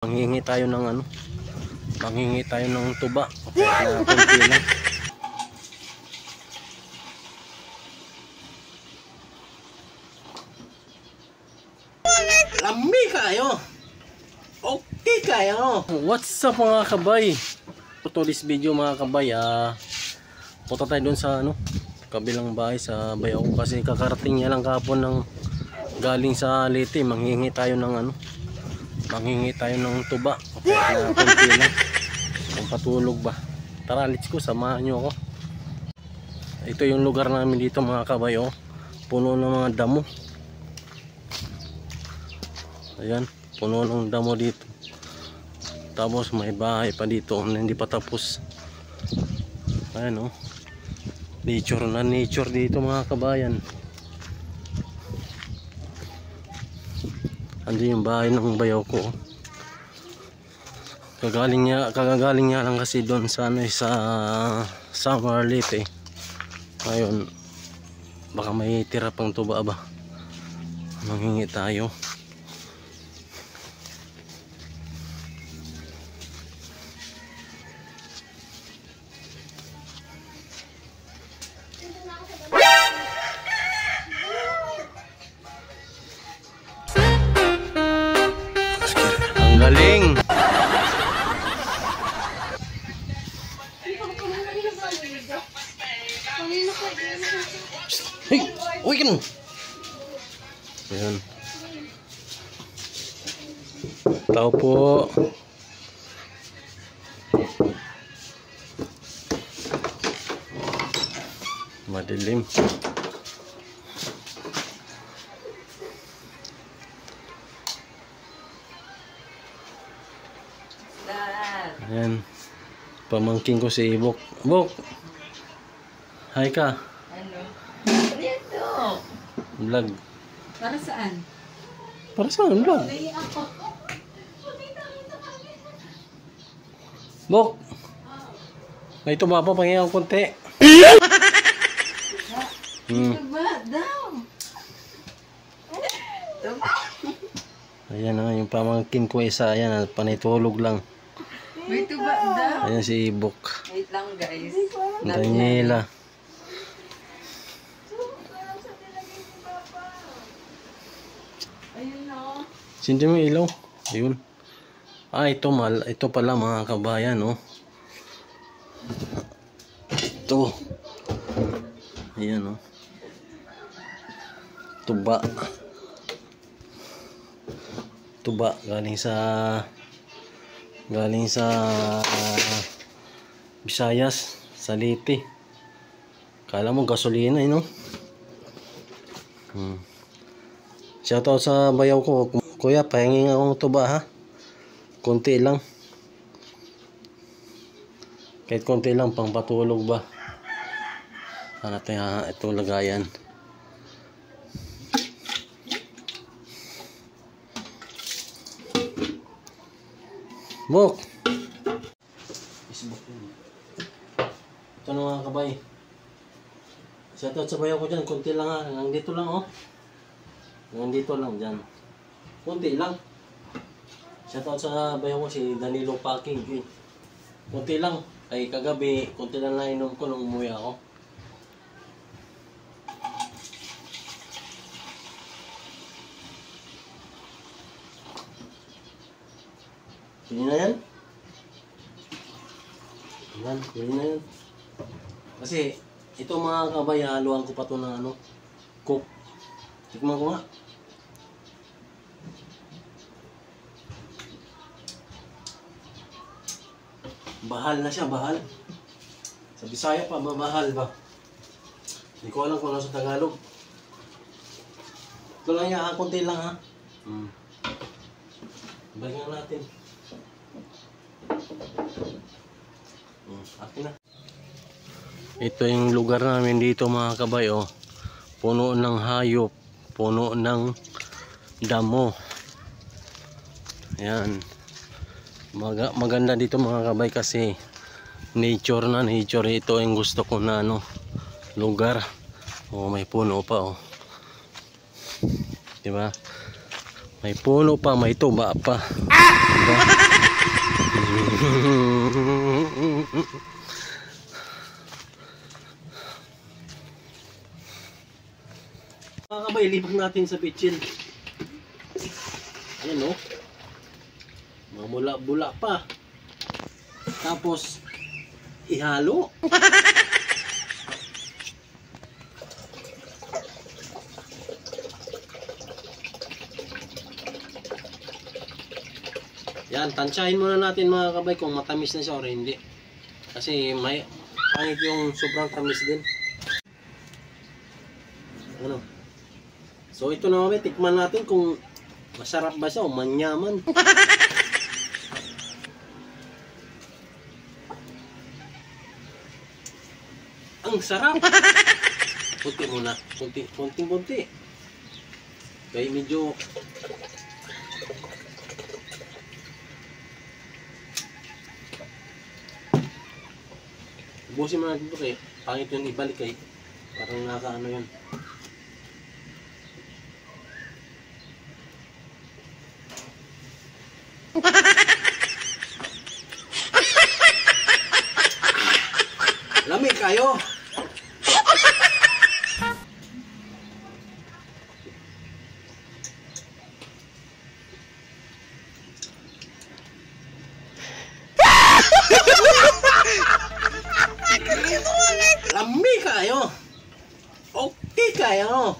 Manghingi tayo ng ano? Manghingi tayo ng tuba. Kahit na konti lang. Lami kayo. Okay kayo. What's up mga kabay? For this video mga kabay, punta tayo dun sa ano, kabilang bahay sa bayaw kasi kakarating niya lang kahapon ng galing sa Leyte. Manghingi tayo ng ano? Manghingi tayo ng tuba. Kahit na konti lang. Kung patulog ba. Tara, let's go, samahan nyo ako. Ito yung lugar namin dito mga kabay, oh. Puno ng mga damo. Ayan, puno ng damo dito. Tapos may bahay pa dito na hindi pa tapos. Ayan, oh. Nature na nature dito mga kabayan. Andun yung bahay ng bayaw ko. Kagagaling niya lang kasi doon sa ano, sa Summer Leyte. Ngayon baka may tira pang tuba ba. Manghingi tayo. Galing. Hey, uy ka nun. Ayan. Tao po. Madilim. Ayan, pamangkin ko si Bok. Bok, hi ka. Ano? Dito. Vlog. Para saan? Para saan vlog? Bok, may tumapa pa ngayon konti. Ba daw? Ayan na yung pamangkin ko isa. Ayan, panitulog lang. May tuba daw. Ayan si Bok. Wait lang guys. Daniela. Ayun na. Sindi mo ilaw. Ayun. Ito pala mga kabayan, oh. Ito. Ayan, oh. Tuba. Tuba galing sa Visayas, sa Leyte. Kala mo gasolina, no? Shoutout sa bayaw ko. Kuya, pahingin akong tuba, ha? Konti lang. Kahit konti lang, pang patulog ba? Hanap tayo itong lagayan. Bok! Facebook yun. Ito na mga kabay. Shoutout sa bayaw ko dyan. Kunti lang, ha. Nandito lang, oh. Nandito lang dyan. Kunti lang. Shoutout sa bayaw ko si Danilo Packing. Kunti lang. Ay kagabi, kunti lang nainom ko nung umuwi ako. Pili na yan? Yan, pili na yan. Kasi, ito mga kabay, haluan ko pa ito ng ano, cook. Tikman ko nga. Bahal na siya, bahal. Sa Bisaya pa, bahal ba? Hindi ko alam kung ano sa Tagalog. Ito lang yan, konti lang ha. Balikan natin. Akin na. Ito yung lugar namin dito mga kabay, oh. Puno ng hayop, puno ng damo. Ayan. Maganda dito mga kabay kasi nature na nature. Ito yung gusto ko na ano, lugar. Oh, may puno pa, oh. Diba? May puno pa, may tuba pa. Diba? Mga kabay, libag natin sa bitchin. Ayan o. Mamula-bula pa. Tapos, ihalo. Yan, tansyahin muna natin mga kabay kung matamis na siya o hindi. Kasi may pangit yung sobrang tamis din. Ano? So ito na kami, tikman natin kung masarap ba siya o manyaman. Ang sarap! Kunti muna, kunti. Kaya medyo ubusin mo natin ito kaya pangit yung ibalik kay parang nakaano yun. Lamig kayo! Lamig kayo! Okay kayo!